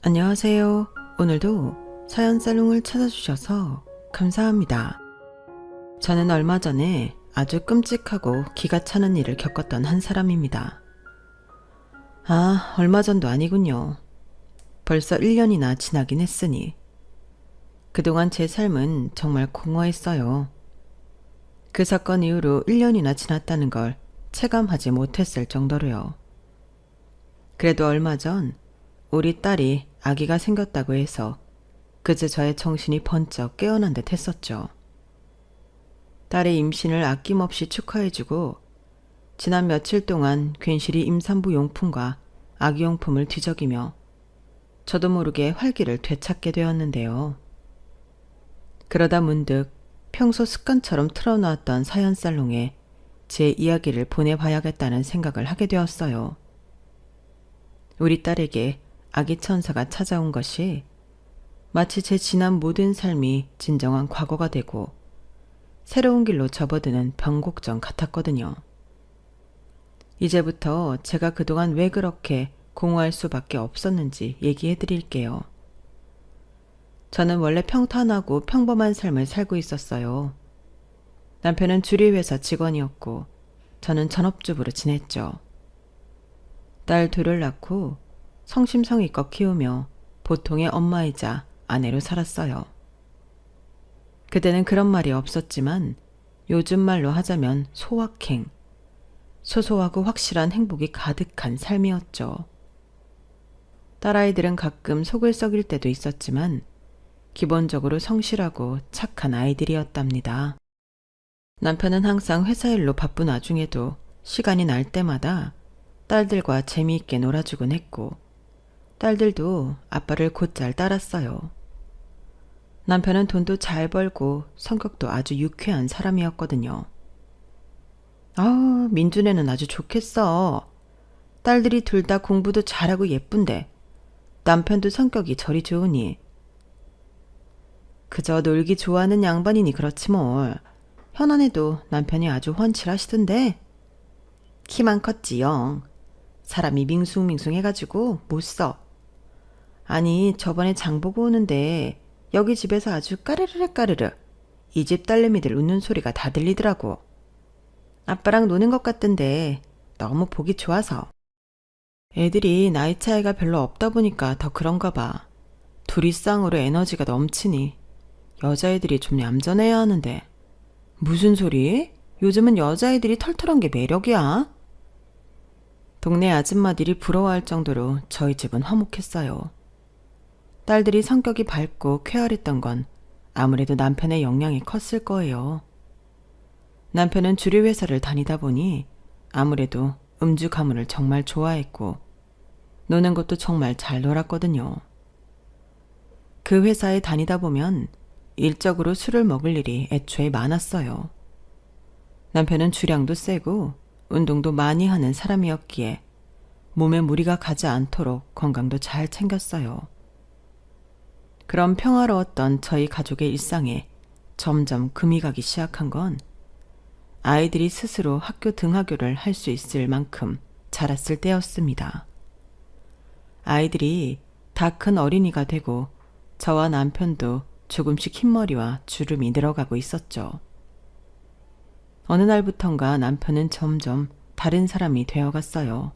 안녕하세요. 오늘도 사연 살롱을 찾아주셔서 감사합니다. 저는 얼마 전에 아주 끔찍하고 기가 차는 일을 겪었던 한 사람입니다. 얼마 전도 아니군요. 벌써 1년이나 지나긴 했으니. 그동안 제 삶은 정말 공허했어요. 그 사건 이후로 1년이나 지났다는 걸 체감하지 못했을 정도로요. 그래도 얼마 전 우리 딸이 아기가 생겼다고 해서 그제 저의 정신이 번쩍 깨어난 듯 했었죠. 딸의 임신을 아낌없이 축하해주고 지난 며칠 동안 괜시리 임산부 용품과 아기용품을 뒤적이며 저도 모르게 활기를 되찾게 되었는데요. 그러다 문득 평소 습관처럼 틀어놓았던 사연살롱에 제 이야기를 보내봐야겠다는 생각을 하게 되었어요. 우리 딸에게 아기 천사가 찾아온 것이 마치 제 지난 모든 삶이 진정한 과거가 되고 새로운 길로 접어드는 변곡점 같았거든요. 이제부터 제가 그동안 왜 그렇게 공허할 수밖에 없었는지 얘기해 드릴게요. 저는 원래 평탄하고 평범한 삶을 살고 있었어요. 남편은 주리회사 직원이었고 저는 전업주부로 지냈죠. 딸 둘을 낳고 성심성의껏 키우며 보통의 엄마이자 아내로 살았어요. 그때는 그런 말이 없었지만 요즘 말로 하자면 소확행, 소소하고 확실한 행복이 가득한 삶이었죠. 딸아이들은 가끔 속을 썩일 때도 있었지만 기본적으로 성실하고 착한 아이들이었답니다. 남편은 항상 회사 일로 바쁜 와중에도 시간이 날 때마다 딸들과 재미있게 놀아주곤 했고 딸들도 아빠를 곧잘 따랐어요. 남편은 돈도 잘 벌고 성격도 아주 유쾌한 사람이었거든요. 민준애는 아주 좋겠어. 딸들이 둘 다 공부도 잘하고 예쁜데 남편도 성격이 저리 좋으니. 그저 놀기 좋아하는 양반이니 그렇지 뭘. 현안에도 남편이 아주 훤칠하시던데. 키만 컸지영. 사람이 밍숭밍숭해가지고 못 써. 아니 저번에 장 보고 오는데 여기 집에서 아주 까르르 까르르 이 집 딸내미들 웃는 소리가 다 들리더라고. 아빠랑 노는 것 같던데 너무 보기 좋아서. 애들이 나이 차이가 별로 없다 보니까 더 그런가 봐. 둘이 쌍으로 에너지가 넘치니 여자애들이 좀 얌전해야 하는데. 무슨 소리? 요즘은 여자애들이 털털한 게 매력이야. 동네 아줌마들이 부러워할 정도로 저희 집은 화목했어요. 딸들이 성격이 밝고 쾌활했던 건 아무래도 남편의 영향이 컸을 거예요. 남편은 주류회사를 다니다 보니 아무래도 음주 가문을 정말 좋아했고 노는 것도 정말 잘 놀았거든요. 그 회사에 다니다 보면 일적으로 술을 먹을 일이 애초에 많았어요. 남편은 주량도 세고 운동도 많이 하는 사람이었기에 몸에 무리가 가지 않도록 건강도 잘 챙겼어요. 그런 평화로웠던 저희 가족의 일상에 점점 금이 가기 시작한 건 아이들이 스스로 학교 등하교를 할 수 있을 만큼 자랐을 때였습니다. 아이들이 다 큰 어린이가 되고 저와 남편도 조금씩 흰머리와 주름이 늘어가고 있었죠. 어느 날부턴가 남편은 점점 다른 사람이 되어갔어요.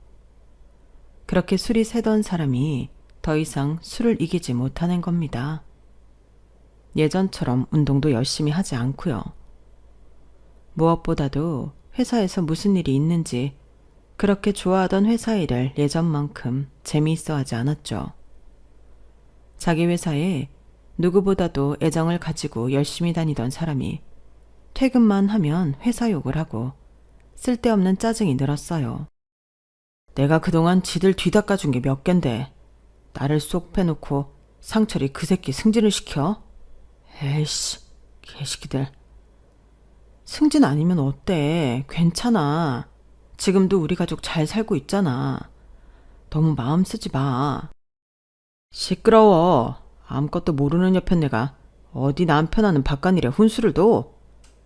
그렇게 술이 새던 사람이 더 이상 술을 이기지 못하는 겁니다. 예전처럼 운동도 열심히 하지 않고요. 무엇보다도 회사에서 무슨 일이 있는지 그렇게 좋아하던 회사 일을 예전만큼 재미있어 하지 않았죠. 자기 회사에 누구보다도 애정을 가지고 열심히 다니던 사람이 퇴근만 하면 회사 욕을 하고 쓸데없는 짜증이 늘었어요. 내가 그동안 지들 뒤닦아준 게 몇 갠데 나를 쏙 빼놓고 상철이 그 새끼 승진을 시켜? 에이씨, 개새끼들. 승진 아니면 어때? 괜찮아. 지금도 우리 가족 잘 살고 있잖아. 너무 마음 쓰지 마. 시끄러워. 아무것도 모르는 옆엔 내가 어디 남편하는 바깥일에 훈수를 둬?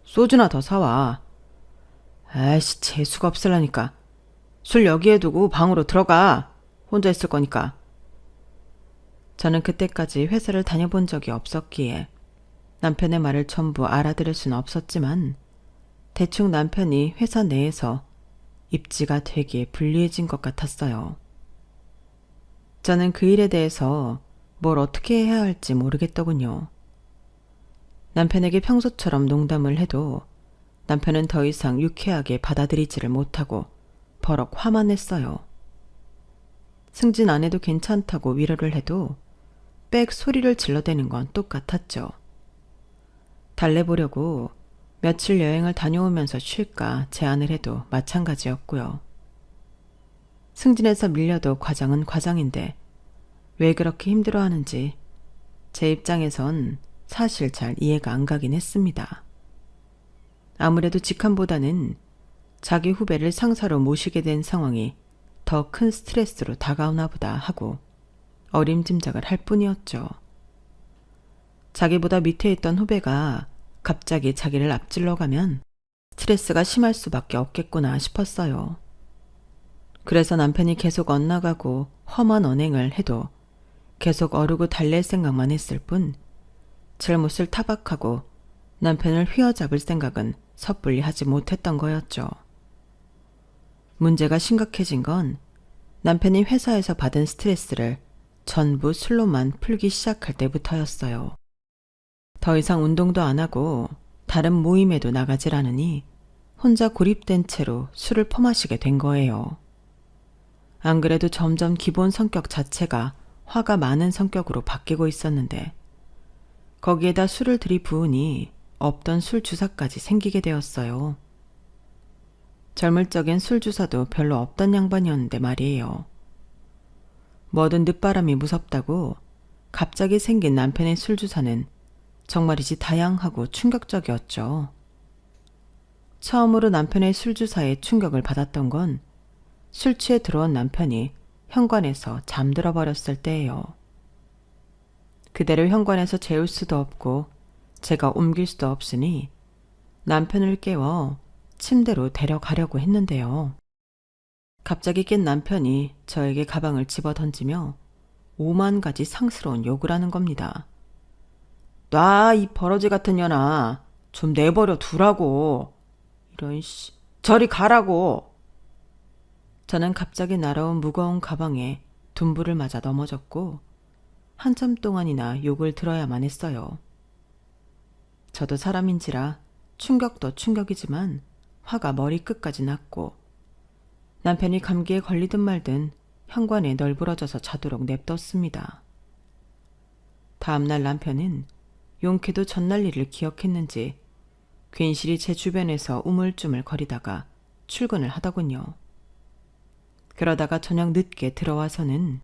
소주나 더 사와. 아이씨, 재수가 없으라니까. 술 여기에 두고 방으로 들어가. 혼자 있을 거니까. 저는 그때까지 회사를 다녀본 적이 없었기에 남편의 말을 전부 알아들을 수는 없었지만 대충 남편이 회사 내에서 입지가 되게 불리해진 것 같았어요. 저는 그 일에 대해서 뭘 어떻게 해야 할지 모르겠더군요. 남편에게 평소처럼 농담을 해도 남편은 더 이상 유쾌하게 받아들이지를 못하고 버럭 화만 냈어요. 승진 안 해도 괜찮다고 위로를 해도 빽 소리를 질러대는 건 똑같았죠. 달래보려고 며칠 여행을 다녀오면서 쉴까 제안을 해도 마찬가지였고요. 승진해서 밀려도 과장은 과장인데 왜 그렇게 힘들어하는지 제 입장에선 사실 잘 이해가 안 가긴 했습니다. 아무래도 직함보다는 자기 후배를 상사로 모시게 된 상황이 더 큰 스트레스로 다가오나 보다 하고 어림짐작을 할 뿐이었죠. 자기보다 밑에 있던 후배가 갑자기 자기를 앞질러 가면 스트레스가 심할 수밖에 없겠구나 싶었어요. 그래서 남편이 계속 엇나가고 험한 언행을 해도 계속 어르고 달랠 생각만 했을 뿐 잘못을 타박하고 남편을 휘어잡을 생각은 섣불리 하지 못했던 거였죠. 문제가 심각해진 건 남편이 회사에서 받은 스트레스를 전부 술로만 풀기 시작할 때부터였어요. 더 이상 운동도 안 하고 다른 모임에도 나가질 않으니 혼자 고립된 채로 술을 퍼마시게 된 거예요. 안 그래도 점점 기본 성격 자체가 화가 많은 성격으로 바뀌고 있었는데 거기에다 술을 들이부으니 없던 술 주사까지 생기게 되었어요. 젊을 적엔 술 주사도 별로 없던 양반이었는데 말이에요. 뭐든 늦바람이 무섭다고 갑자기 생긴 남편의 술 주사는 정말이지 다양하고 충격적이었죠. 처음으로 남편의 술 주사에 충격을 받았던 건 술 취해 들어온 남편이 현관에서 잠들어 버렸을 때예요. 그대로 현관에서 재울 수도 없고 제가 옮길 수도 없으니 남편을 깨워 침대로 데려가려고 했는데요. 갑자기 깬 남편이 저에게 가방을 집어 던지며 5만 가지 상스러운 욕을 하는 겁니다. 놔, 이 버러지 같은 년아. 좀 내버려 두라고. 이런 저리 가라고. 저는 갑자기 날아온 무거운 가방에 둔부를 맞아 넘어졌고 한참 동안이나 욕을 들어야만 했어요. 저도 사람인지라 충격도 충격이지만 화가 머리끝까지 났고 남편이 감기에 걸리든 말든 현관에 널브러져서 자도록 냅뒀습니다. 다음날 남편은 용케도 전날 일을 기억했는지 괜시리 제 주변에서 우물쭈물 거리다가 출근을 하더군요. 그러다가 저녁 늦게 들어와서는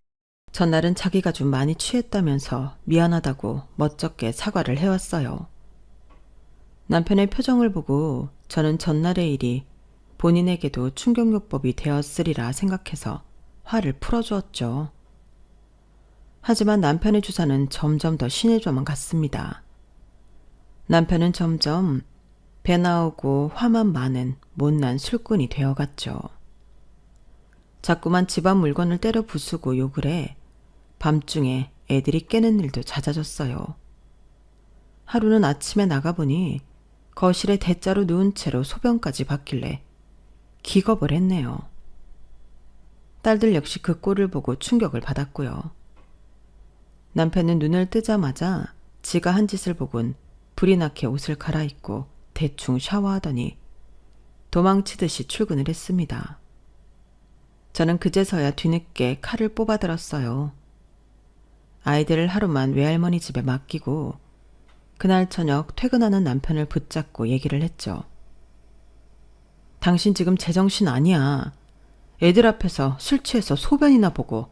전날은 자기가 좀 많이 취했다면서 미안하다고 멋쩍게 사과를 해왔어요. 남편의 표정을 보고 저는 전날의 일이 본인에게도 충격요법이 되었으리라 생각해서 화를 풀어주었죠. 하지만 남편의 주사는 점점 더 심해져만 갔습니다. 남편은 점점 배 나오고 화만 많은 못난 술꾼이 되어갔죠. 자꾸만 집안 물건을 때려 부수고 욕을 해 밤중에 애들이 깨는 일도 잦아졌어요. 하루는 아침에 나가보니 거실에 대자로 누운 채로 소변까지 봤길래 기겁을 했네요. 딸들 역시 그 꼴을 보고 충격을 받았고요. 남편은 눈을 뜨자마자 지가 한 짓을 보곤 불이 나게 옷을 갈아입고 대충 샤워하더니 도망치듯이 출근을 했습니다. 저는 그제서야 뒤늦게 칼을 뽑아들었어요. 아이들을 하루만 외할머니 집에 맡기고 그날 저녁 퇴근하는 남편을 붙잡고 얘기를 했죠. 당신 지금 제정신 아니야. 애들 앞에서 술 취해서 소변이나 보고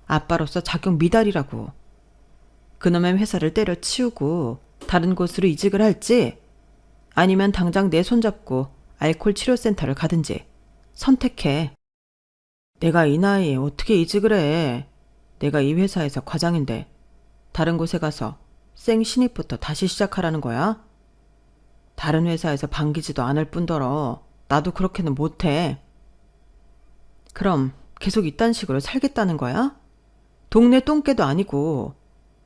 아빠로서 자격 미달이라고. 그놈의 회사를 때려치우고 다른 곳으로 이직을 할지 아니면 당장 내 손잡고 알코올 치료센터를 가든지 선택해. 내가 이 나이에 어떻게 이직을 해. 내가 이 회사에서 과장인데 다른 곳에 가서 생 신입부터 다시 시작하라는 거야? 다른 회사에서 반기지도 않을 뿐더러 나도 그렇게는 못해. 그럼 계속 이딴 식으로 살겠다는 거야? 동네 똥개도 아니고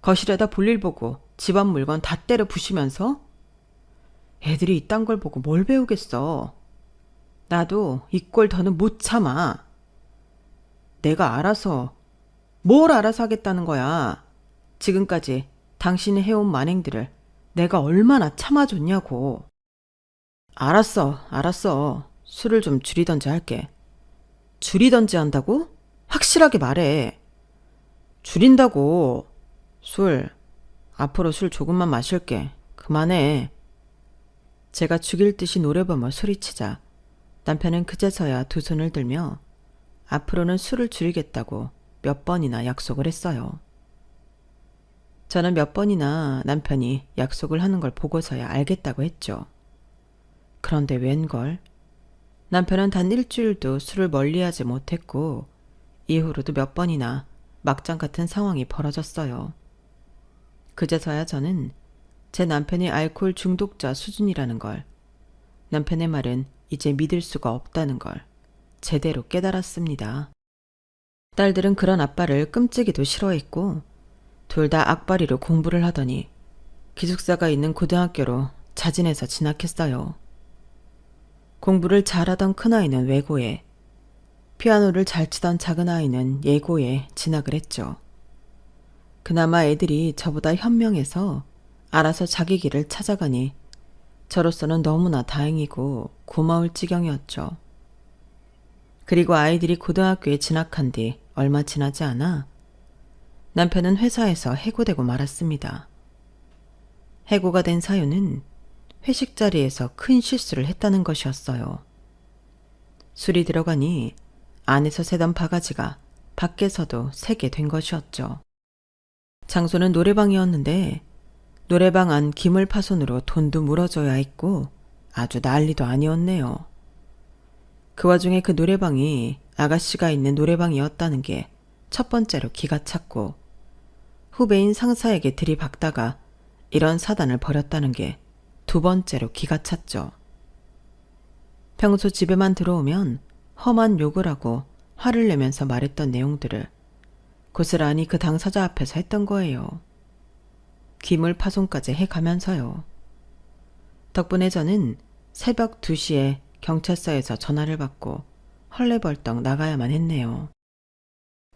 거실에다 볼일 보고 집안 물건 다 때려 부시면서? 애들이 이딴 걸 보고 뭘 배우겠어. 나도 이 꼴 더는 못 참아. 내가 알아서, 뭘 알아서 하겠다는 거야. 지금까지 당신이 해온 만행들을 내가 얼마나 참아줬냐고. 알았어. 술을 좀 줄이던지 할게. 줄이던지 한다고? 확실하게 말해. 줄인다고. 앞으로 술 조금만 마실게. 그만해. 제가 죽일 듯이 노래범을 소리치자 남편은 그제서야 두 손을 들며 앞으로는 술을 줄이겠다고 몇 번이나 약속을 했어요. 저는 몇 번이나 남편이 약속을 하는 걸 보고서야 알겠다고 했죠. 그런데 웬걸? 남편은 단 일주일도 술을 멀리하지 못했고 이후로도 몇 번이나 막장 같은 상황이 벌어졌어요. 그제서야 저는 제 남편이 알코올 중독자 수준이라는 걸, 남편의 말은 이제 믿을 수가 없다는 걸 제대로 깨달았습니다. 딸들은 그런 아빠를 끔찍이도 싫어했고 둘 다 악바리로 공부를 하더니 기숙사가 있는 고등학교로 자진해서 진학했어요. 공부를 잘하던 큰아이는 외고에, 피아노를 잘 치던 작은아이는 예고에 진학을 했죠. 그나마 애들이 저보다 현명해서 알아서 자기 길을 찾아가니 저로서는 너무나 다행이고 고마울 지경이었죠. 그리고 아이들이 고등학교에 진학한 뒤 얼마 지나지 않아 남편은 회사에서 해고되고 말았습니다. 해고가 된 사유는 회식 자리에서 큰 실수를 했다는 것이었어요. 술이 들어가니 안에서 새던 바가지가 밖에서도 새게 된 것이었죠. 장소는 노래방이었는데 노래방 안 기물 파손으로 돈도 물어줘야 했고 아주 난리도 아니었네요. 그 와중에 그 노래방이 아가씨가 있는 노래방이었다는 게 첫 번째로 기가 찼고 후배인 상사에게 들이박다가 이런 사단을 벌였다는 게 두 번째로 기가 찼죠. 평소 집에만 들어오면 험한 욕을 하고 화를 내면서 말했던 내용들을 고스란히 그 당사자 앞에서 했던 거예요. 기물 파손까지 해가면서요. 덕분에 저는 새벽 2시에 경찰서에서 전화를 받고 헐레벌떡 나가야만 했네요.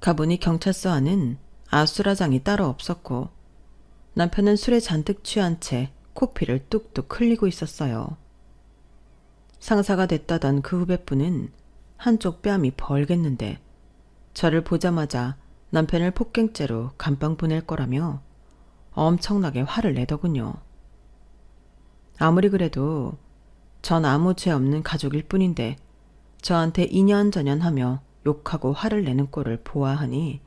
가보니 경찰서 안은 아수라장이 따로 없었고 남편은 술에 잔뜩 취한 채 코피를 뚝뚝 흘리고 있었어요. 상사가 됐다던 그 후배분은 한쪽 뺨이 벌겠는데 저를 보자마자 남편을 폭행죄로 감방 보낼 거라며 엄청나게 화를 내더군요. 아무리 그래도 전 아무 죄 없는 가족일 뿐인데 저한테 이년저년하며 욕하고 화를 내는 꼴을 보아하니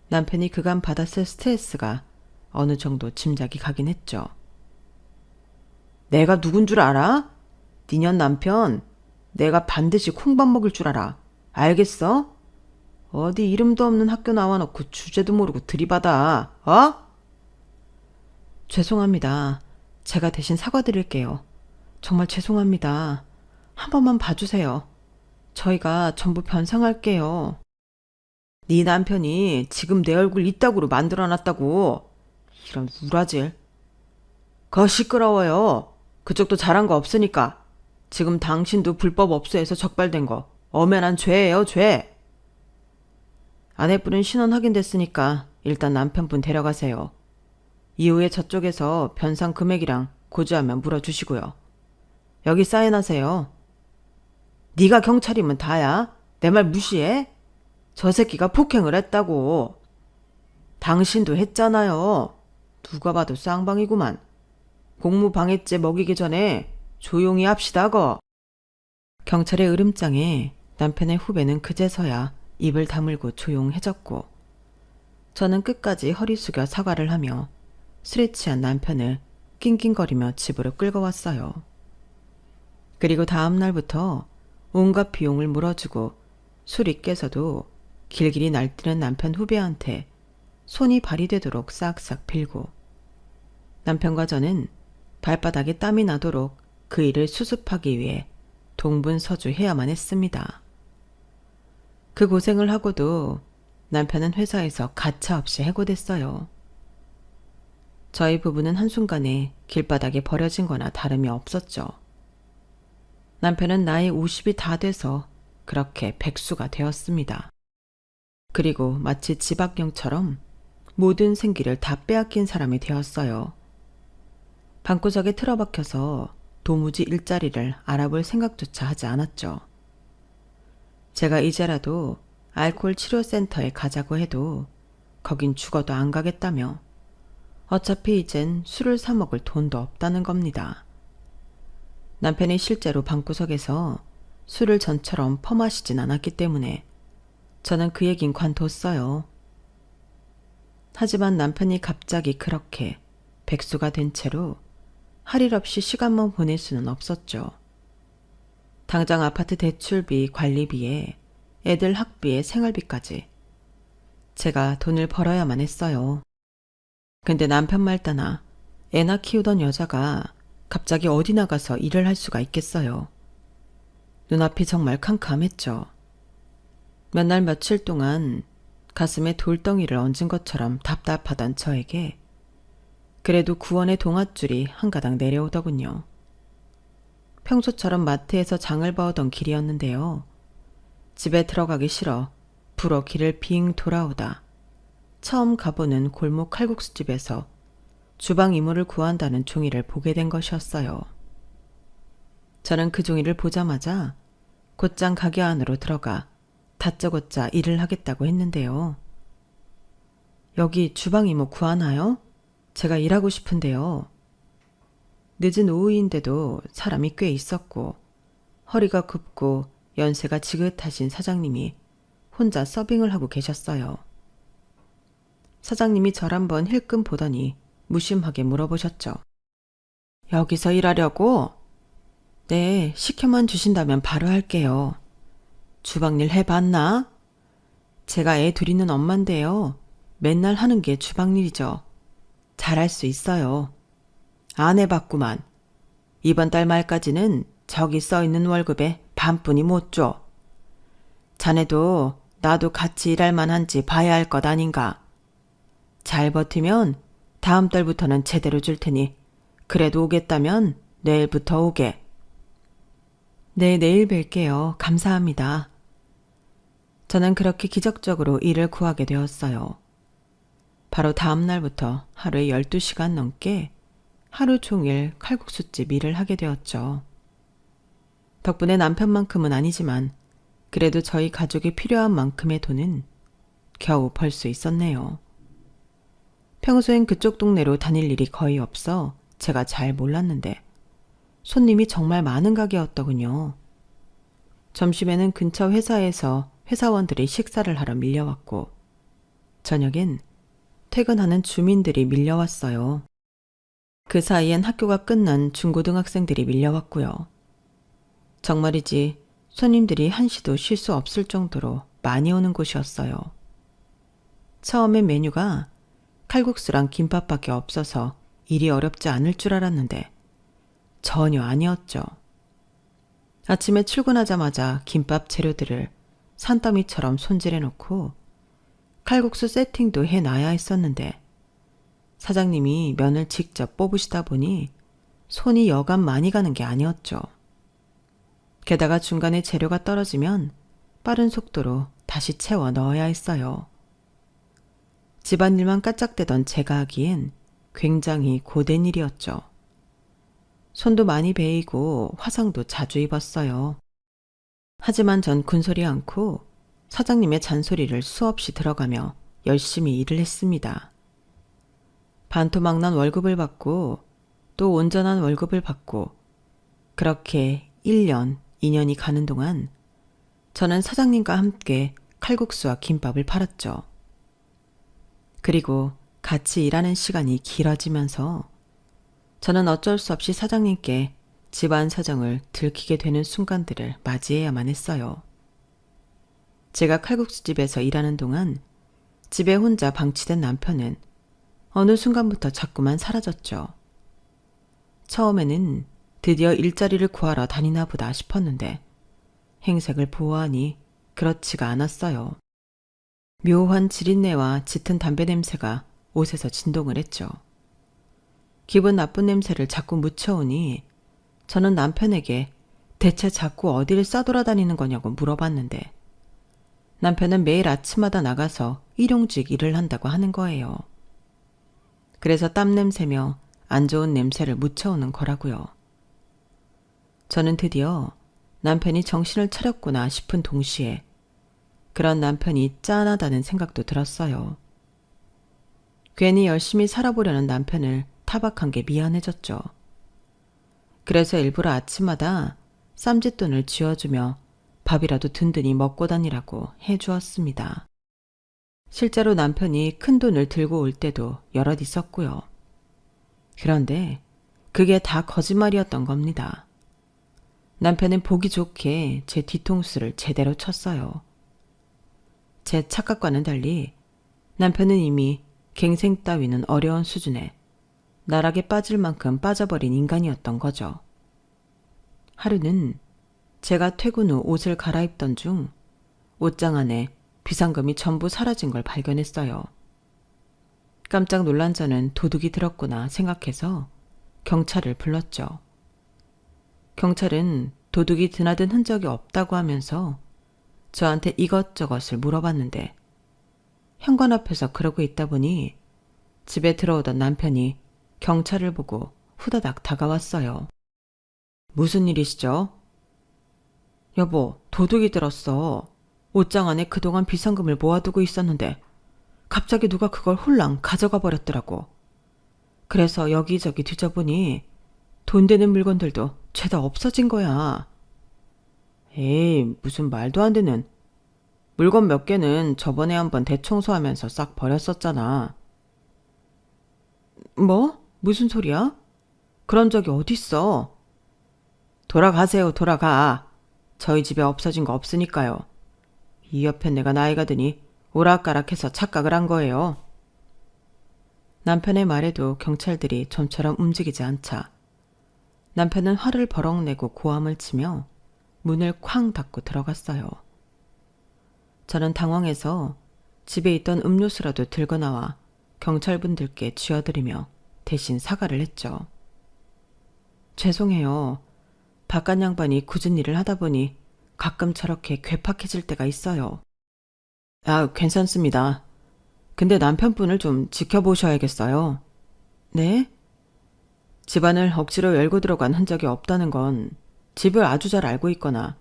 남편이 그간 받았을 스트레스가 어느 정도 짐작이 가긴 했죠. 내가 누군 줄 알아? 니년 남편 내가 반드시 콩밥 먹일 줄 알아. 알겠어? 어디 이름도 없는 학교 나와놓고 주제도 모르고 들이받아. 어? 죄송합니다. 제가 대신 사과드릴게요. 정말 죄송합니다. 한 번만 봐주세요. 저희가 전부 변상할게요. 네 남편이 지금 내 얼굴 이따구로 만들어놨다고. 이런 우라질. 거 시끄러워요. 그쪽도 잘한 거 없으니까. 지금 당신도 불법 업소에서 적발된 거 엄연한 죄예요, 죄. 아내분은 신원 확인됐으니까 일단 남편분 데려가세요. 이후에 저쪽에서 변상 금액이랑 고지하면 물어주시고요. 여기 사인하세요. 네가 경찰이면 다야? 내 말 무시해? 저 새끼가 폭행을 했다고. 당신도 했잖아요. 누가 봐도 쌍방이구만. 공무방해죄 먹이기 전에 조용히 합시다거. 경찰의 으름장에 남편의 후배는 그제서야 입을 다물고 조용해졌고 저는 끝까지 허리 숙여 사과를 하며 술에 취한 남편을 낑낑거리며 집으로 끌고 왔어요. 그리고 다음 날부터 온갖 비용을 물어주고 술이 깨서도 길길이 날뛰는 남편 후배한테 손이 발이 되도록 싹싹 빌고 남편과 저는 발바닥에 땀이 나도록 그 일을 수습하기 위해 동분서주해야만 했습니다. 그 고생을 하고도 남편은 회사에서 가차없이 해고됐어요. 저희 부부는 한순간에 길바닥에 버려진 거나 다름이 없었죠. 남편은 나이 50이 다 돼서 그렇게 백수가 되었습니다. 그리고 마치 지박령처럼 모든 생기를 다 빼앗긴 사람이 되었어요. 방구석에 틀어박혀서 도무지 일자리를 알아볼 생각조차 하지 않았죠. 제가 이제라도 알코올 치료센터에 가자고 해도 거긴 죽어도 안 가겠다며 어차피 이젠 술을 사 먹을 돈도 없다는 겁니다. 남편이 실제로 방구석에서 술을 전처럼 퍼마시진 않았기 때문에 저는 그 얘긴 관뒀어요. 하지만 남편이 갑자기 그렇게 백수가 된 채로 할 일 없이 시간만 보낼 수는 없었죠. 당장 아파트 대출비, 관리비에 애들 학비에 생활비까지 제가 돈을 벌어야만 했어요. 근데 남편 말 따나 애나 키우던 여자가 갑자기 어디 나가서 일을 할 수가 있겠어요. 눈앞이 정말 캄캄했죠. 몇 날 며칠 동안 가슴에 돌덩이를 얹은 것처럼 답답하던 저에게 그래도 구원의 동아줄이 한 가닥 내려오더군요. 평소처럼 마트에서 장을 봐오던 길이었는데요. 집에 들어가기 싫어 불어 길을 빙 돌아오다 처음 가보는 골목 칼국수집에서 주방 이모를 구한다는 종이를 보게 된 것이었어요. 저는 그 종이를 보자마자 곧장 가게 안으로 들어가 다짜고짜 일을 하겠다고 했는데요. 여기 주방 이모 구하나요? 제가 일하고 싶은데요. 늦은 오후인데도 사람이 꽤 있었고 허리가 굽고 연세가 지긋하신 사장님이 혼자 서빙을 하고 계셨어요. 사장님이 절 한번 힐끔 보더니 무심하게 물어보셨죠. 여기서 일하려고? 네, 시켜만 주신다면 바로 할게요. 주방일 해봤나? 제가 애 둘 있는 엄만데요. 맨날 하는 게 주방일이죠. 잘할 수 있어요. 안 해봤구만. 이번 달 말까지는 저기 써있는 월급에 반뿐이 못 줘. 자네도 나도 같이 일할 만한지 봐야 할 것 아닌가. 잘 버티면 다음 달부터는 제대로 줄 테니 그래도 오겠다면 내일부터 오게. 네, 내일 뵐게요. 감사합니다. 저는 그렇게 기적적으로 일을 구하게 되었어요. 바로 다음 날부터 하루에 12시간 넘게 하루 종일 칼국수집 일을 하게 되었죠. 덕분에 남편만큼은 아니지만 그래도 저희 가족이 필요한 만큼의 돈은 겨우 벌 수 있었네요. 평소엔 그쪽 동네로 다닐 일이 거의 없어 제가 잘 몰랐는데 손님이 정말 많은 가게였더군요. 점심에는 근처 회사에서 회사원들이 식사를 하러 밀려왔고 저녁엔 퇴근하는 주민들이 밀려왔어요. 그 사이엔 학교가 끝난 중고등학생들이 밀려왔고요. 정말이지 손님들이 한시도 쉴 수 없을 정도로 많이 오는 곳이었어요. 처음엔 메뉴가 칼국수랑 김밥밖에 없어서 일이 어렵지 않을 줄 알았는데 전혀 아니었죠. 아침에 출근하자마자 김밥 재료들을 산더미처럼 손질해놓고 칼국수 세팅도 해놔야 했었는데 사장님이 면을 직접 뽑으시다 보니 손이 여간 많이 가는 게 아니었죠. 게다가 중간에 재료가 떨어지면 빠른 속도로 다시 채워 넣어야 했어요. 집안일만 까짝대던 제가 하기엔 굉장히 고된 일이었죠. 손도 많이 베이고 화상도 자주 입었어요. 하지만 전 군소리 않고 사장님의 잔소리를 수없이 들어가며 열심히 일을 했습니다. 반토막난 월급을 받고 또 온전한 월급을 받고 그렇게 1년, 2년이 가는 동안 저는 사장님과 함께 칼국수와 김밥을 팔았죠. 그리고 같이 일하는 시간이 길어지면서 저는 어쩔 수 없이 사장님께 집안 사정을 들키게 되는 순간들을 맞이해야만 했어요. 제가 칼국수집에서 일하는 동안 집에 혼자 방치된 남편은 어느 순간부터 자꾸만 사라졌죠. 처음에는 드디어 일자리를 구하러 다니나 보다 싶었는데 행색을 보아하니 그렇지가 않았어요. 묘한 지린내와 짙은 담배 냄새가 옷에서 진동을 했죠. 기분 나쁜 냄새를 자꾸 묻혀오니 저는 남편에게 대체 자꾸 어디를 싸돌아다니는 거냐고 물어봤는데 남편은 매일 아침마다 나가서 일용직 일을 한다고 하는 거예요. 그래서 땀 냄새며 안 좋은 냄새를 묻혀오는 거라고요. 저는 드디어 남편이 정신을 차렸구나 싶은 동시에 그런 남편이 짠하다는 생각도 들었어요. 괜히 열심히 살아보려는 남편을 타박한 게 미안해졌죠. 그래서 일부러 아침마다 쌈짓돈을 쥐어주며 밥이라도 든든히 먹고 다니라고 해주었습니다. 실제로 남편이 큰 돈을 들고 올 때도 여럿 있었고요. 그런데 그게 다 거짓말이었던 겁니다. 남편은 보기 좋게 제 뒤통수를 제대로 쳤어요. 제 착각과는 달리 남편은 이미 갱생 따위는 어려운 수준에 나락에 빠질 만큼 빠져버린 인간이었던 거죠. 하루는 제가 퇴근 후 옷을 갈아입던 중 옷장 안에 비상금이 전부 사라진 걸 발견했어요. 깜짝 놀란 저는 도둑이 들었구나 생각해서 경찰을 불렀죠. 경찰은 도둑이 드나든 흔적이 없다고 하면서 저한테 이것저것을 물어봤는데 현관 앞에서 그러고 있다 보니 집에 들어오던 남편이 경찰을 보고 후다닥 다가왔어요. 무슨 일이시죠? 여보, 도둑이 들었어. 옷장 안에 그동안 비상금을 모아두고 있었는데 갑자기 누가 그걸 홀랑 가져가 버렸더라고. 그래서 여기저기 뒤져보니 돈 되는 물건들도 죄다 없어진 거야. 에이, 무슨 말도 안 되는. 물건 몇 개는 저번에 한번 대청소하면서 싹 버렸었잖아. 뭐? 무슨 소리야? 그런 적이 어딨어? 돌아가세요, 돌아가. 저희 집에 없어진 거 없으니까요. 이 옆엔 내가 나이가 드니 오락가락해서 착각을 한 거예요. 남편의 말에도 경찰들이 좀처럼 움직이지 않자 남편은 화를 버럭 내고 고함을 치며 문을 쾅 닫고 들어갔어요. 저는 당황해서 집에 있던 음료수라도 들고 나와 경찰분들께 쥐어드리며 대신 사과를 했죠. 죄송해요. 바깥 양반이 굳은 일을 하다 보니 가끔 저렇게 괴팍해질 때가 있어요. 아, 괜찮습니다. 근데 남편분을 좀 지켜보셔야겠어요. 네? 집안을 억지로 열고 들어간 흔적이 없다는 건 집을 아주 잘 알고 있거나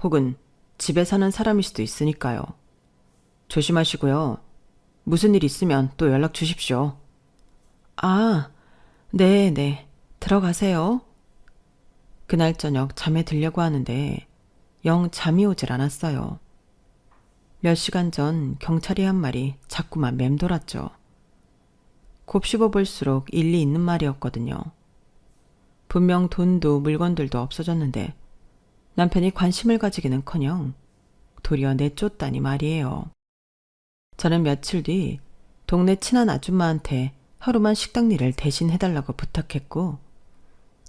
혹은 집에 사는 사람일 수도 있으니까요. 조심하시고요. 무슨 일 있으면 또 연락 주십시오. 아, 네. 들어가세요. 그날 저녁 잠에 들려고 하는데 영 잠이 오질 않았어요. 몇 시간 전 경찰이 한 말이 자꾸만 맴돌았죠. 곱씹어 볼수록 일리 있는 말이었거든요. 분명 돈도 물건들도 없어졌는데 남편이 관심을 가지기는커녕 도리어 내쫓다니 말이에요. 저는 며칠 뒤 동네 친한 아줌마한테 하루만 식당 일을 대신 해달라고 부탁했고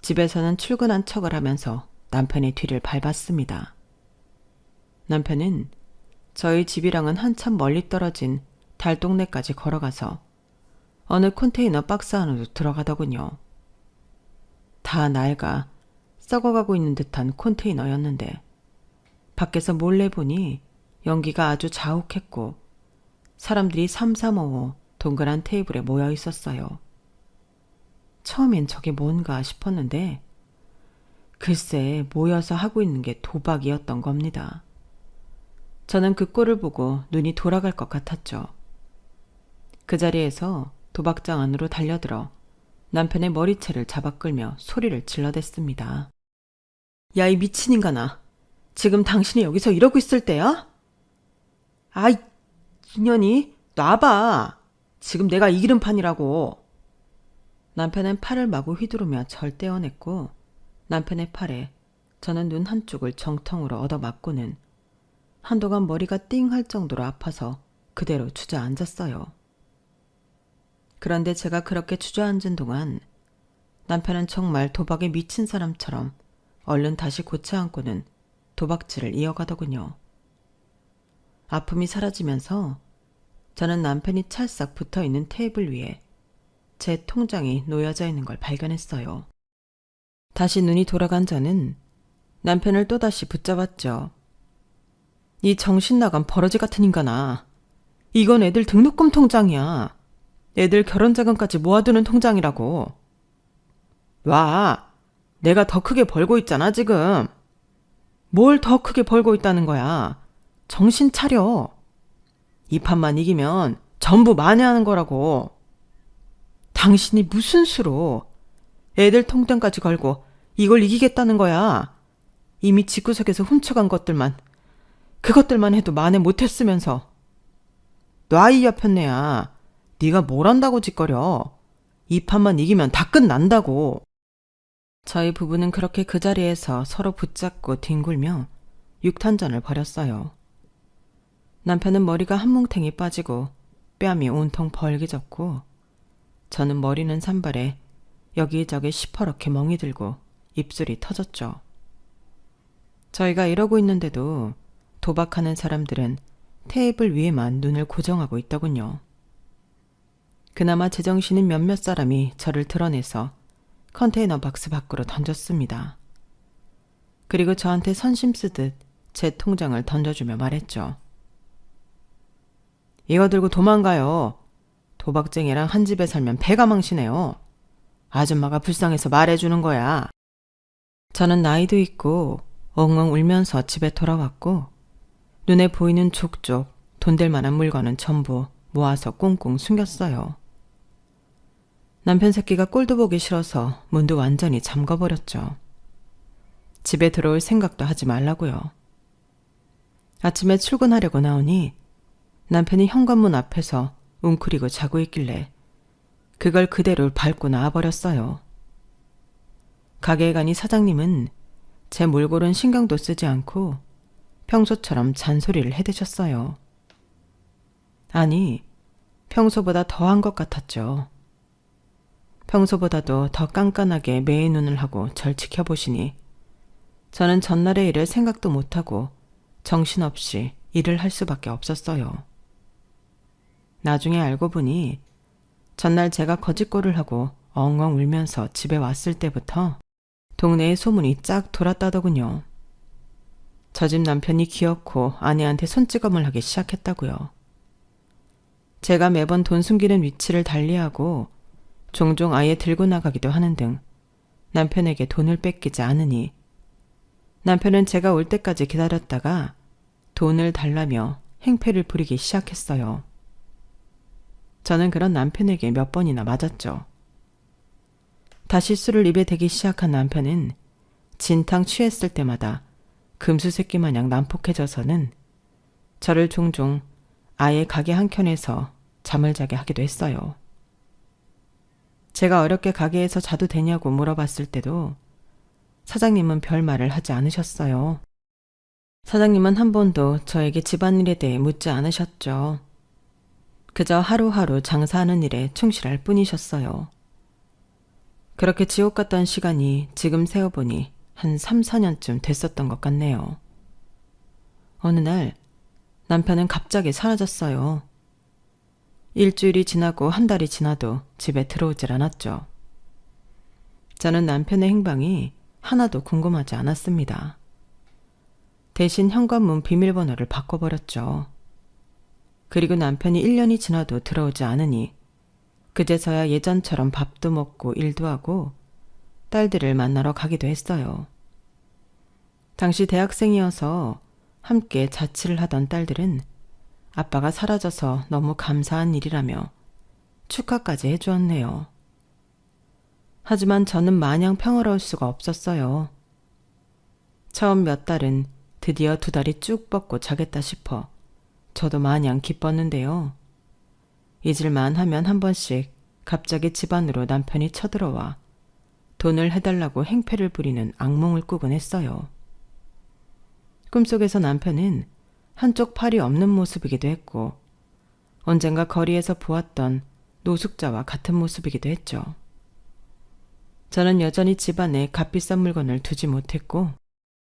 집에서는 출근한 척을 하면서 남편의 뒤를 밟았습니다. 남편은 저희 집이랑은 한참 멀리 떨어진 달동네까지 걸어가서 어느 컨테이너 박스 안으로 들어가더군요. 다 낡아 썩어가고 있는 듯한 컨테이너였는데 밖에서 몰래 보니 연기가 아주 자욱했고 사람들이 삼삼오오 동그란 테이블에 모여 있었어요. 처음엔 저게 뭔가 싶었는데 글쎄 모여서 하고 있는 게 도박이었던 겁니다. 저는 그 꼴을 보고 눈이 돌아갈 것 같았죠. 그 자리에서 도박장 안으로 달려들어 남편의 머리채를 잡아 끌며 소리를 질러댔습니다. 야, 이 미친 인간아. 지금 당신이 여기서 이러고 있을 때야? 아이, 이년이 놔봐. 지금 내가 이기는 판이라고. 남편은 팔을 마구 휘두르며 절 떼어냈고 남편의 팔에 저는 눈 한쪽을 정통으로 얻어맞고는 한동안 머리가 띵할 정도로 아파서 그대로 주저앉았어요. 그런데 제가 그렇게 주저앉은 동안 남편은 정말 도박에 미친 사람처럼 얼른 다시 고쳐 앉고는 도박질을 이어가더군요. 아픔이 사라지면서 저는 남편이 찰싹 붙어있는 테이블 위에 제 통장이 놓여져 있는 걸 발견했어요. 다시 눈이 돌아간 저는 남편을 또다시 붙잡았죠. 이 정신 나간 버러지 같은 인간아. 이건 애들 등록금 통장이야. 애들 결혼 자금까지 모아두는 통장이라고. 와, 내가 더 크게 벌고 있잖아, 지금. 뭘 더 크게 벌고 있다는 거야. 정신 차려. 이 판만 이기면 전부 만회하는 거라고. 당신이 무슨 수로 애들 통장까지 걸고 이걸 이기겠다는 거야. 이미 집구석에서 훔쳐간 그것들만 해도 만회 못했으면서. 놔, 이 여편네야. 네가 뭘 한다고 짓거려. 이 판만 이기면 다 끝난다고. 저희 부부는 그렇게 그 자리에서 서로 붙잡고 뒹굴며 육탄전을 벌였어요. 남편은 머리가 한 뭉탱이 빠지고 뺨이 온통 벌개졌고, 저는 머리는 산발에 여기저기 시퍼렇게 멍이 들고 입술이 터졌죠. 저희가 이러고 있는데도 도박하는 사람들은 테이블 위에만 눈을 고정하고 있더군요. 그나마 제정신인 몇몇 사람이 저를 드러내서 컨테이너 박스 밖으로 던졌습니다. 그리고 저한테 선심 쓰듯 제 통장을 던져주며 말했죠. 이거 들고 도망가요. 도박쟁이랑 한 집에 살면 배가 망신해요. 아줌마가 불쌍해서 말해주는 거야. 저는 나이도 있고 엉엉 울면서 집에 돌아왔고, 눈에 보이는 족족 돈 될 만한 물건은 전부 모아서 꽁꽁 숨겼어요. 남편 새끼가 꼴도 보기 싫어서 문도 완전히 잠궈버렸죠. 집에 들어올 생각도 하지 말라고요. 아침에 출근하려고 나오니 남편이 현관문 앞에서 웅크리고 자고 있길래 그걸 그대로 밟고 나와버렸어요. 가게에 가니 사장님은 제 몰골은 신경도 쓰지 않고 평소처럼 잔소리를 해대셨어요. 아니, 평소보다 더한 것 같았죠. 평소보다도 더 깐깐하게 매의 눈을 하고 절 지켜보시니 저는 전날의 일을 생각도 못하고 정신없이 일을 할 수밖에 없었어요. 나중에 알고 보니 전날 제가 거짓골을 하고 엉엉 울면서 집에 왔을 때부터 동네에 소문이 쫙 돌았다더군요. 저 집 남편이 기어코 아내한테 손찌검을 하기 시작했다고요. 제가 매번 돈 숨기는 위치를 달리하고 종종 아예 들고 나가기도 하는 등 남편에게 돈을 뺏기지 않으니 남편은 제가 올 때까지 기다렸다가 돈을 달라며 행패를 부리기 시작했어요. 저는 그런 남편에게 몇 번이나 맞았죠. 다시 술을 입에 대기 시작한 남편은 진탕 취했을 때마다 금수 새끼 마냥 난폭해져서는 저를 종종 아예 가게 한켠에서 잠을 자게 하기도 했어요. 제가 어렵게 가게에서 자도 되냐고 물어봤을 때도 사장님은 별말을 하지 않으셨어요. 사장님은 한 번도 저에게 집안일에 대해 묻지 않으셨죠. 그저 하루하루 장사하는 일에 충실할 뿐이셨어요. 그렇게 지옥 같던 시간이 지금 세어보니 한 3, 4년쯤 됐었던 것 같네요. 어느 날 남편은 갑자기 사라졌어요. 일주일이 지나고 한 달이 지나도 집에 들어오질 않았죠. 저는 남편의 행방이 하나도 궁금하지 않았습니다. 대신 현관문 비밀번호를 바꿔버렸죠. 그리고 남편이 1년이 지나도 들어오지 않으니 그제서야 예전처럼 밥도 먹고 일도 하고 딸들을 만나러 가기도 했어요. 당시 대학생이어서 함께 자취를 하던 딸들은 아빠가 사라져서 너무 감사한 일이라며 축하까지 해주었네요. 하지만 저는 마냥 평화로울 수가 없었어요. 처음 몇 달은 드디어 2다리 쭉 뻗고 자겠다 싶어 저도 마냥 기뻤는데요. 잊을만 하면 한 번씩 갑자기 집 안으로 남편이 쳐들어와 돈을 해달라고 행패를 부리는 악몽을 꾸곤 했어요. 꿈속에서 남편은 한쪽 팔이 없는 모습이기도 했고 언젠가 거리에서 보았던 노숙자와 같은 모습이기도 했죠. 저는 여전히 집안에 값비싼 물건을 두지 못했고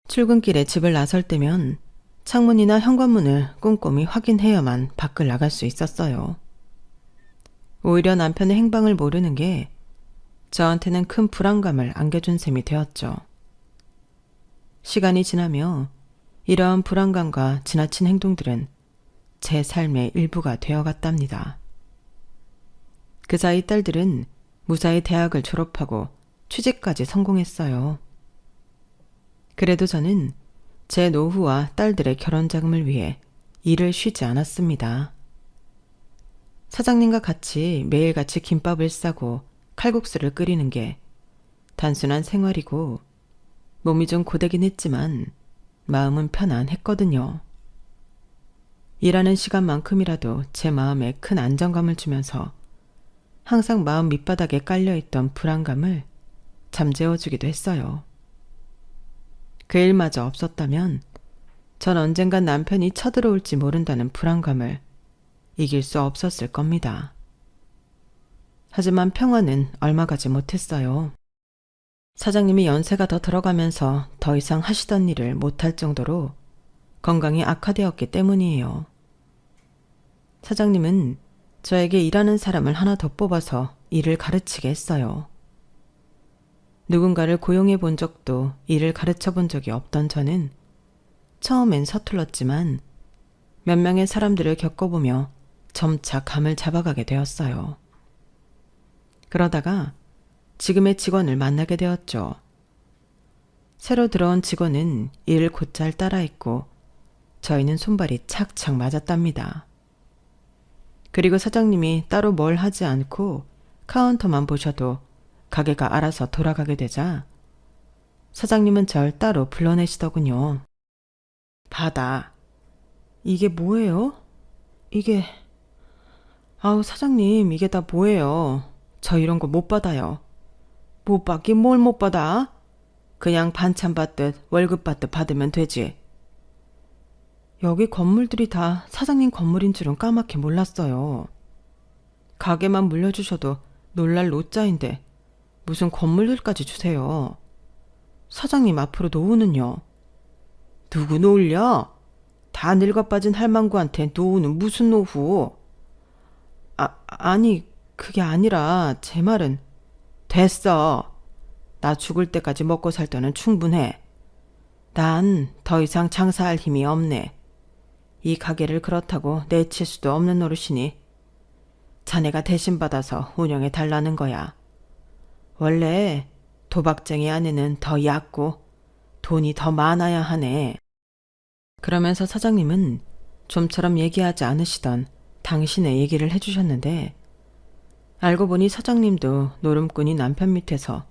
출근길에 집을 나설 때면 창문이나 현관문을 꼼꼼히 확인해야만 밖을 나갈 수 있었어요. 오히려 남편의 행방을 모르는 게 저한테는 큰 불안감을 안겨준 셈이 되었죠. 시간이 지나며 이러한 불안감과 지나친 행동들은 제 삶의 일부가 되어갔답니다. 그 사이 딸들은 무사히 대학을 졸업하고 취직까지 성공했어요. 그래도 저는 제 노후와 딸들의 결혼 자금을 위해 일을 쉬지 않았습니다. 사장님과 같이 매일같이 김밥을 싸고 칼국수를 끓이는 게 단순한 생활이고 몸이 좀 고되긴 했지만 마음은 편안했거든요. 일하는 시간만큼이라도 제 마음에 큰 안정감을 주면서 항상 마음 밑바닥에 깔려있던 불안감을 잠재워주기도 했어요. 그 일마저 없었다면 전 언젠간 남편이 쳐들어올지 모른다는 불안감을 이길 수 없었을 겁니다. 하지만 평화는 얼마 가지 못했어요. 사장님이 연세가 더 들어가면서 더 이상 하시던 일을 못할 정도로 건강이 악화되었기 때문이에요. 사장님은 저에게 일하는 사람을 하나 더 뽑아서 일을 가르치게 했어요. 누군가를 고용해 본 적도 일을 가르쳐 본 적이 없던 저는 처음엔 서툴렀지만 몇 명의 사람들을 겪어보며 점차 감을 잡아가게 되었어요. 그러다가 지금의 직원을 만나게 되었죠. 새로 들어온 직원은 일을 곧잘 따라했고 저희는 손발이 착착 맞았답니다. 그리고 사장님이 따로 뭘 하지 않고 카운터만 보셔도 가게가 알아서 돌아가게 되자 사장님은 절 따로 불러내시더군요. 받아. 이게 뭐예요? 이게... 아우 사장님 이게 다 뭐예요? 저 이런 거 못 받아요. 못 받긴 뭘 못 받아? 그냥 반찬 받듯 월급 받듯 받으면 되지. 여기 건물들이 다 사장님 건물인 줄은 까맣게 몰랐어요. 가게만 물려주셔도 놀랄 노짜인데 무슨 건물들까지 주세요. 사장님 앞으로 노후는요? 누구 노을려? 다 늙어 빠진 할망구한테 노후는 무슨 노후? 아니 그게 아니라 제 말은 됐어. 나 죽을 때까지 먹고 살 돈은 충분해. 난 더 이상 장사할 힘이 없네. 이 가게를 그렇다고 내칠 수도 없는 노릇이니 자네가 대신 받아서 운영해 달라는 거야. 원래 도박쟁이 아내는 더 얕고 돈이 더 많아야 하네. 그러면서 사장님은 좀처럼 얘기하지 않으시던 당신의 얘기를 해주셨는데 알고 보니 사장님도 노름꾼이 남편 밑에서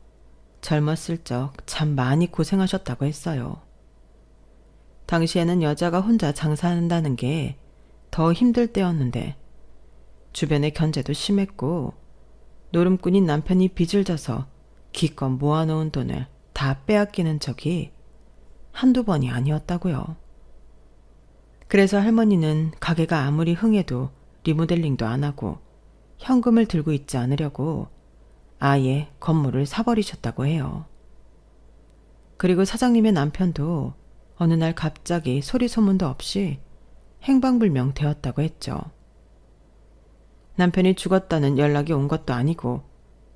젊었을 적 참 많이 고생하셨다고 했어요. 당시에는 여자가 혼자 장사한다는 게 더 힘들 때였는데 주변의 견제도 심했고 노름꾼인 남편이 빚을 져서 기껏 모아놓은 돈을 다 빼앗기는 적이 한두 번이 아니었다고요. 그래서 할머니는 가게가 아무리 흥해도 리모델링도 안 하고 현금을 들고 있지 않으려고 아예 건물을 사버리셨다고 해요. 그리고 사장님의 남편도 어느 날 갑자기 소리 소문도 없이 행방불명 되었다고 했죠. 남편이 죽었다는 연락이 온 것도 아니고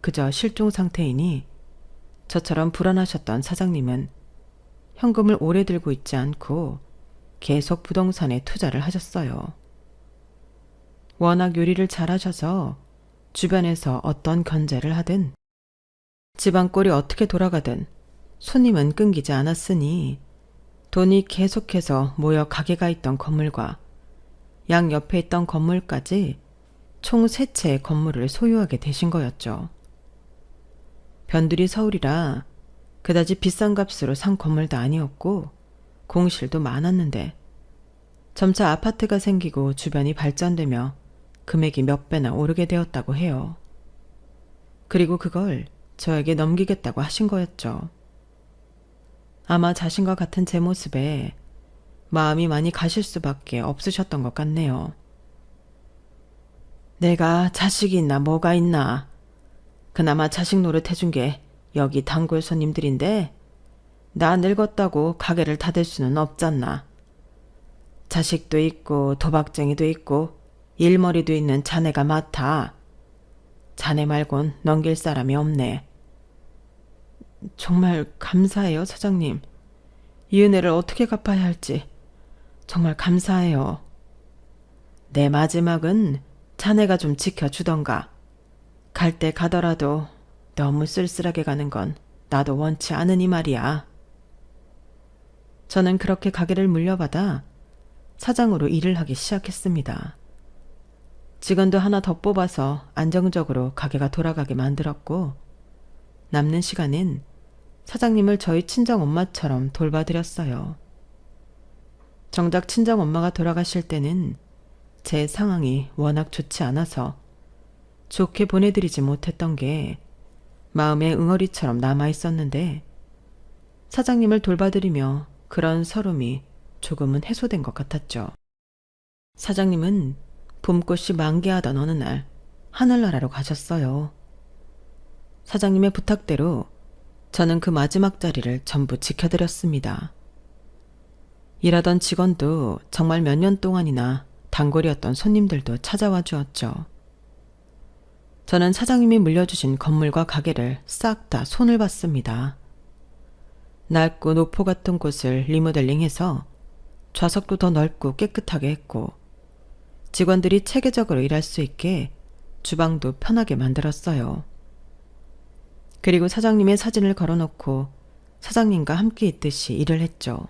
그저 실종 상태이니 저처럼 불안하셨던 사장님은 현금을 오래 들고 있지 않고 계속 부동산에 투자를 하셨어요. 워낙 요리를 잘하셔서 주변에서 어떤 견제를 하든 집안 꼴이 어떻게 돌아가든 손님은 끊기지 않았으니 돈이 계속해서 모여 가게가 있던 건물과 양 옆에 있던 건물까지 총 3채의 건물을 소유하게 되신 거였죠. 변두리 서울이라 그다지 비싼 값으로 산 건물도 아니었고 공실도 많았는데 점차 아파트가 생기고 주변이 발전되며 금액이 몇 배나 오르게 되었다고 해요. 그리고 그걸 저에게 넘기겠다고 하신 거였죠. 아마 자신과 같은 제 모습에 마음이 많이 가실 수밖에 없으셨던 것 같네요. 내가 자식이 있나 뭐가 있나. 그나마 자식 노릇 해준 게 여기 단골 손님들인데 나 늙었다고 가게를 닫을 수는 없잖나. 자식도 있고 도박쟁이도 있고 일머리도 있는 자네가 맡아. 자네 말곤 넘길 사람이 없네. 정말 감사해요, 사장님. 이 은혜를 어떻게 갚아야 할지 정말 감사해요. 내 마지막은 자네가 좀 지켜주던가. 갈 때 가더라도 너무 쓸쓸하게 가는 건 나도 원치 않으니 말이야. 저는 그렇게 가게를 물려받아 사장으로 일을 하기 시작했습니다. 직원도 하나 더 뽑아서 안정적으로 가게가 돌아가게 만들었고, 남는 시간엔 사장님을 저희 친정엄마처럼 돌봐드렸어요. 정작 친정엄마가 돌아가실 때는 제 상황이 워낙 좋지 않아서 좋게 보내드리지 못했던 게 마음에 응어리처럼 남아있었는데, 사장님을 돌봐드리며 그런 서름이 조금은 해소된 것 같았죠. 사장님은 봄꽃이 만개하던 어느 날 하늘나라로 가셨어요. 사장님의 부탁대로 저는 그 마지막 자리를 전부 지켜드렸습니다. 일하던 직원도 정말 몇 년 동안이나 단골이었던 손님들도 찾아와 주었죠. 저는 사장님이 물려주신 건물과 가게를 싹 다 손을 봤습니다. 낡고 노포 같은 곳을 리모델링해서 좌석도 더 넓고 깨끗하게 했고, 직원들이 체계적으로 일할 수 있게 주방도 편하게 만들었어요. 그리고 사장님의 사진을 걸어놓고 사장님과 함께 있듯이 일을 했죠.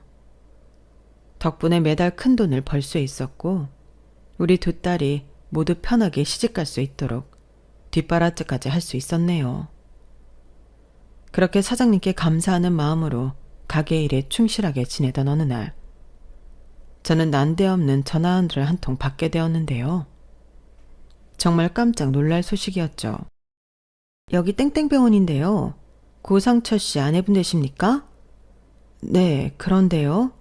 덕분에 매달 큰 돈을 벌 수 있었고, 우리 두 딸이 모두 편하게 시집갈 수 있도록 뒷바라지까지 할 수 있었네요. 그렇게 사장님께 감사하는 마음으로 가게 일에 충실하게 지내던 어느 날, 저는 난데없는 전화 한통을 한 통 받게 되었는데요. 정말 깜짝 놀랄 소식이었죠. 여기 땡땡병원인데요. 고상철 씨 아내분 되십니까? 네, 그런데요.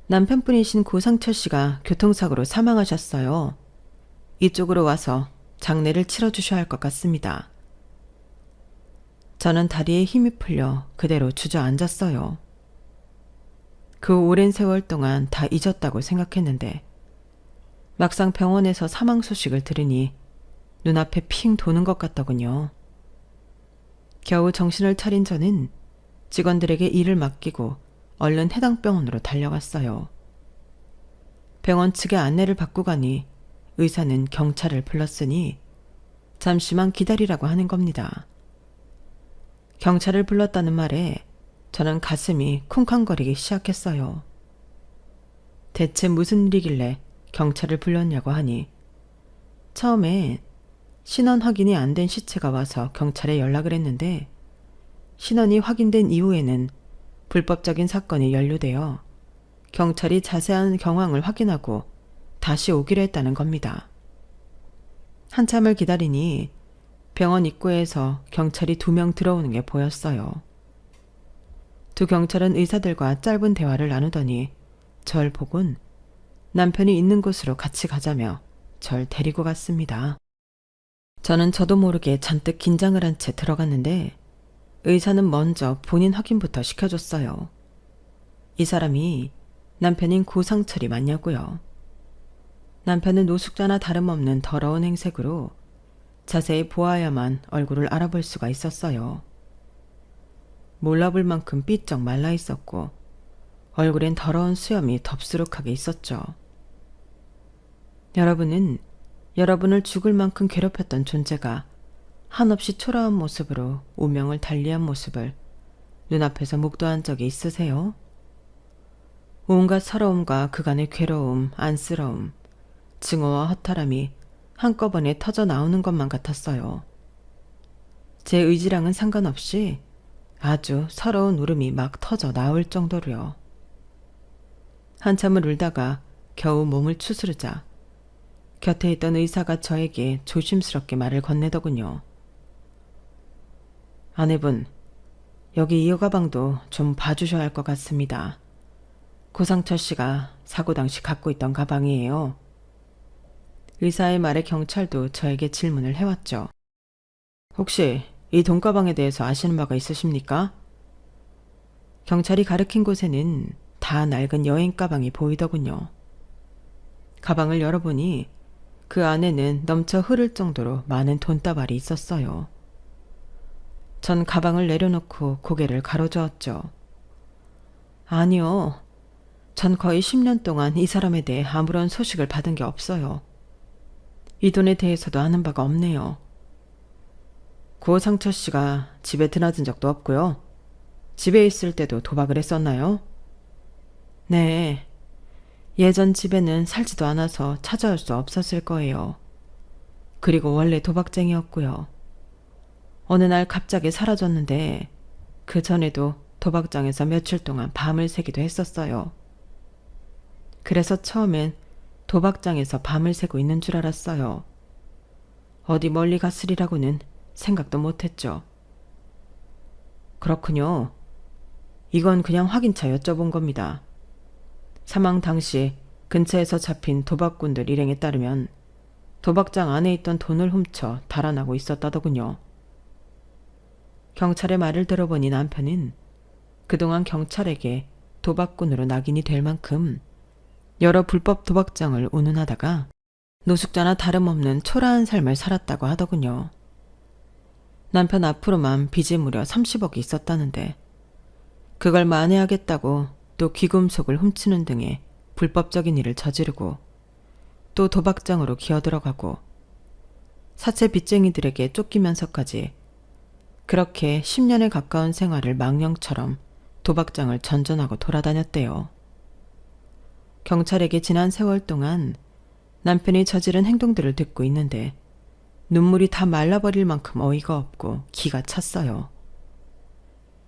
남편분이신 고상철 씨가 교통사고로 사망하셨어요. 이쪽으로 와서 장례를 치러주셔야 할 것 같습니다. 저는 다리에 힘이 풀려 그대로 주저앉았어요. 그 오랜 세월 동안 다 잊었다고 생각했는데, 막상 병원에서 사망 소식을 들으니 눈앞에 핑 도는 것 같더군요. 겨우 정신을 차린 저는 직원들에게 일을 맡기고 얼른 해당 병원으로 달려갔어요. 병원 측의 안내를 받고 가니 의사는 경찰을 불렀으니 잠시만 기다리라고 하는 겁니다. 경찰을 불렀다는 말에 저는 가슴이 쿵쾅거리기 시작했어요. 대체 무슨 일이길래 경찰을 불렀냐고 하니, 처음에 신원 확인이 안 된 시체가 와서 경찰에 연락을 했는데, 신원이 확인된 이후에는 불법적인 사건이 연루되어 경찰이 자세한 경황을 확인하고 다시 오기로 했다는 겁니다. 한참을 기다리니 병원 입구에서 경찰이 2명 들어오는 게 보였어요. 두 경찰은 의사들과 짧은 대화를 나누더니 절 보곤 남편이 있는 곳으로 같이 가자며 절 데리고 갔습니다. 저는 저도 모르게 잔뜩 긴장을 한 채 들어갔는데, 의사는 먼저 본인 확인부터 시켜줬어요. 이 사람이 남편인 고상철이 맞냐고요. 남편은 노숙자나 다름없는 더러운 행색으로 자세히 보아야만 얼굴을 알아볼 수가 있었어요. 몰라볼 만큼 삐쩍 말라 있었고, 얼굴엔 더러운 수염이 덥수룩하게 있었죠. 여러분은 여러분을 죽을 만큼 괴롭혔던 존재가 한없이 초라한 모습으로 운명을 달리한 모습을 눈앞에서 목도한 적이 있으세요? 온갖 서러움과 그간의 괴로움, 안쓰러움, 증오와 허탈함이 한꺼번에 터져 나오는 것만 같았어요. 제 의지랑은 상관없이 아주 서러운 울음이 막 터져 나올 정도로요. 한참을 울다가 겨우 몸을 추스르자 곁에 있던 의사가 저에게 조심스럽게 말을 건네더군요. 아내분, 여기 이 가방도 좀 봐주셔야 할 것 같습니다. 고상철 씨가 사고 당시 갖고 있던 가방이에요. 의사의 말에 경찰도 저에게 질문을 해왔죠. 혹시 이 돈가방에 대해서 아시는 바가 있으십니까? 경찰이 가리킨 곳에는 다 낡은 여행 가방이 보이더군요. 가방을 열어보니 그 안에는 넘쳐 흐를 정도로 많은 돈다발이 있었어요. 전 가방을 내려놓고 고개를 가로저었죠. 아니요. 전 거의 10년 동안 이 사람에 대해 아무런 소식을 받은 게 없어요. 이 돈에 대해서도 아는 바가 없네요. 고상철 씨가 집에 드나든 적도 없고요. 집에 있을 때도 도박을 했었나요? 네. 예전 집에는 살지도 않아서 찾아올 수 없었을 거예요. 그리고 원래 도박쟁이였고요. 어느 날 갑자기 사라졌는데 그 전에도 도박장에서 며칠 동안 밤을 새기도 했었어요. 그래서 처음엔 도박장에서 밤을 새고 있는 줄 알았어요. 어디 멀리 갔으리라고는 생각도 못했죠. 그렇군요. 이건 그냥 확인차 여쭤본 겁니다. 사망 당시 근처에서 잡힌 도박꾼들 일행에 따르면 도박장 안에 있던 돈을 훔쳐 달아나고 있었다더군요. 경찰의 말을 들어보니 남편은 그동안 경찰에게 도박꾼으로 낙인이 될 만큼 여러 불법 도박장을 운운하다가 노숙자나 다름없는 초라한 삶을 살았다고 하더군요. 남편 앞으로만 빚이 무려 30억이 있었다는데 그걸 만회하겠다고 또 귀금속을 훔치는 등의 불법적인 일을 저지르고 또 도박장으로 기어들어가고 사채 빚쟁이들에게 쫓기면서까지 그렇게 10년에 가까운 생활을 망령처럼 도박장을 전전하고 돌아다녔대요. 경찰에게 지난 세월 동안 남편이 저지른 행동들을 듣고 있는데 눈물이 다 말라버릴 만큼 어이가 없고 기가 찼어요.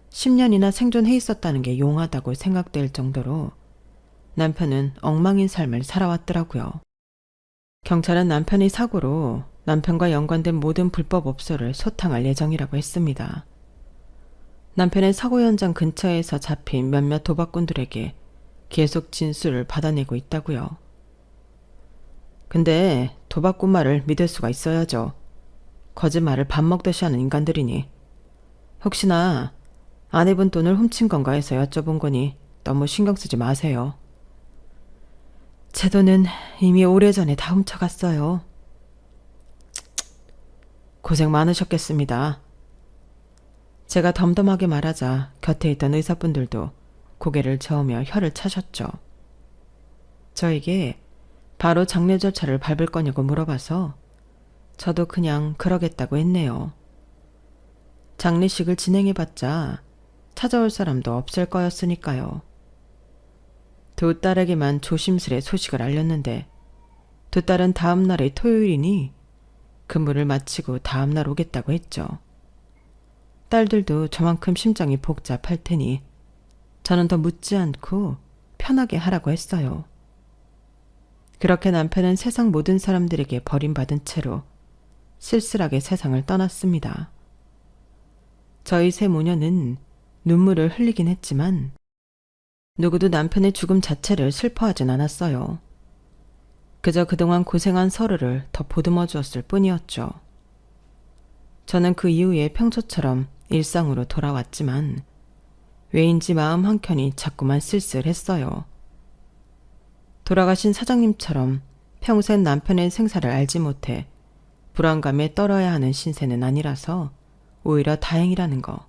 10년이나 생존해 있었다는 게 용하다고 생각될 정도로 남편은 엉망인 삶을 살아왔더라고요. 경찰은 남편의 사고로 남편과 연관된 모든 불법 업소를 소탕할 예정이라고 했습니다. 남편의 사고 현장 근처에서 잡힌 몇몇 도박꾼들에게 계속 진술을 받아내고 있다고요. 근데 도박꾼 말을 믿을 수가 있어야죠. 거짓말을 밥 먹듯이 하는 인간들이니. 혹시나 아내분 돈을 훔친 건가 해서 여쭤본 거니 너무 신경 쓰지 마세요. 제 돈은 이미 오래전에 다 훔쳐갔어요. 고생 많으셨겠습니다. 제가 덤덤하게 말하자 곁에 있던 의사분들도 고개를 저으며 혀를 차셨죠. 저에게 바로 장례 절차를 밟을 거냐고 물어봐서 저도 그냥 그러겠다고 했네요. 장례식을 진행해봤자 찾아올 사람도 없을 거였으니까요. 두 딸에게만 조심스레 소식을 알렸는데 두 딸은 다음 날이 토요일이니 근무를 마치고 다음 날 오겠다고 했죠. 딸들도 저만큼 심장이 복잡할 테니 저는 더 묻지 않고 편하게 하라고 했어요. 그렇게 남편은 세상 모든 사람들에게 버림받은 채로 쓸쓸하게 세상을 떠났습니다. 저희 세 모녀는 눈물을 흘리긴 했지만 누구도 남편의 죽음 자체를 슬퍼하진 않았어요. 그저 그동안 고생한 서로를 더 보듬어 주었을 뿐이었죠. 저는 그 이후에 평소처럼 일상으로 돌아왔지만 왜인지 마음 한켠이 자꾸만 쓸쓸했어요. 돌아가신 사장님처럼 평생 남편의 생사를 알지 못해 불안감에 떨어야 하는 신세는 아니라서 오히려 다행이라는 거.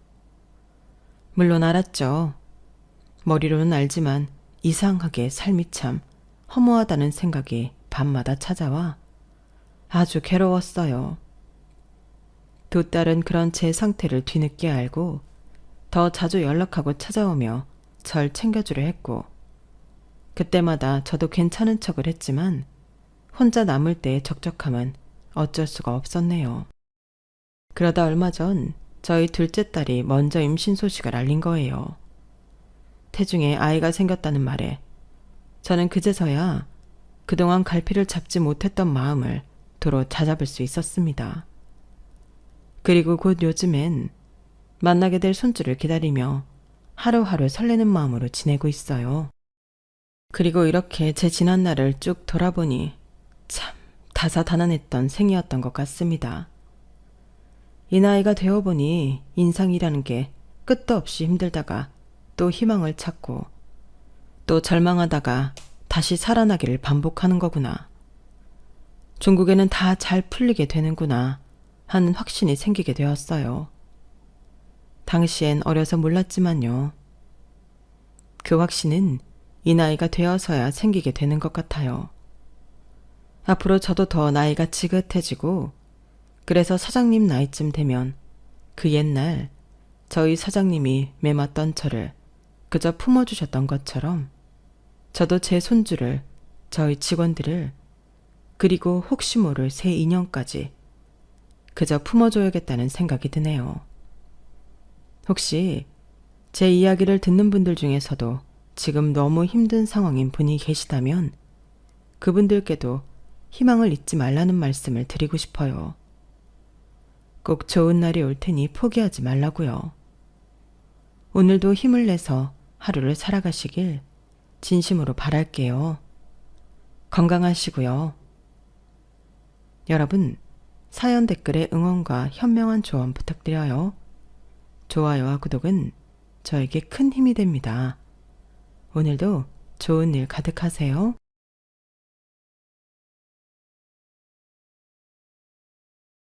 물론 알았죠. 머리로는 알지만 이상하게 삶이 참 허무하다는 생각이 밤마다 찾아와 아주 괴로웠어요. 두 딸은 그런 제 상태를 뒤늦게 알고 더 자주 연락하고 찾아오며 절 챙겨주려 했고 그때마다 저도 괜찮은 척을 했지만 혼자 남을 때의 적적함은 어쩔 수가 없었네요. 그러다 얼마 전 저희 둘째 딸이 먼저 임신 소식을 알린 거예요. 태중에 아이가 생겼다는 말에 저는 그제서야 그동안 갈피를 잡지 못했던 마음을 도로 다잡을 수 있었습니다. 그리고 곧 요즘엔 만나게 될 손주를 기다리며 하루하루 설레는 마음으로 지내고 있어요. 그리고 이렇게 제 지난 날을 쭉 돌아보니 참 다사다난했던 생이었던 것 같습니다. 이 나이가 되어보니 인상이라는 게 끝도 없이 힘들다가 또 희망을 찾고 또 절망하다가 다시 살아나기를 반복하는 거구나. 종국에는 다 잘 풀리게 되는구나 하는 확신이 생기게 되었어요. 당시엔 어려서 몰랐지만요. 그 확신은 이 나이가 되어서야 생기게 되는 것 같아요. 앞으로 저도 더 나이가 지긋해지고 그래서 사장님 나이쯤 되면 그 옛날 저희 사장님이 매맞던 저를 그저 품어주셨던 것처럼 저도 제 손주를, 저희 직원들을, 그리고 혹시 모를 새 인연까지 그저 품어줘야겠다는 생각이 드네요. 혹시 제 이야기를 듣는 분들 중에서도 지금 너무 힘든 상황인 분이 계시다면 그분들께도 희망을 잊지 말라는 말씀을 드리고 싶어요. 꼭 좋은 날이 올 테니 포기하지 말라고요. 오늘도 힘을 내서 하루를 살아가시길 진심으로 바랄게요. 건강하시고요. 여러분, 사연 댓글에 응원과 현명한 조언 부탁드려요. 좋아요와 구독은 저에게 큰 힘이 됩니다. 오늘도 좋은 일 가득하세요.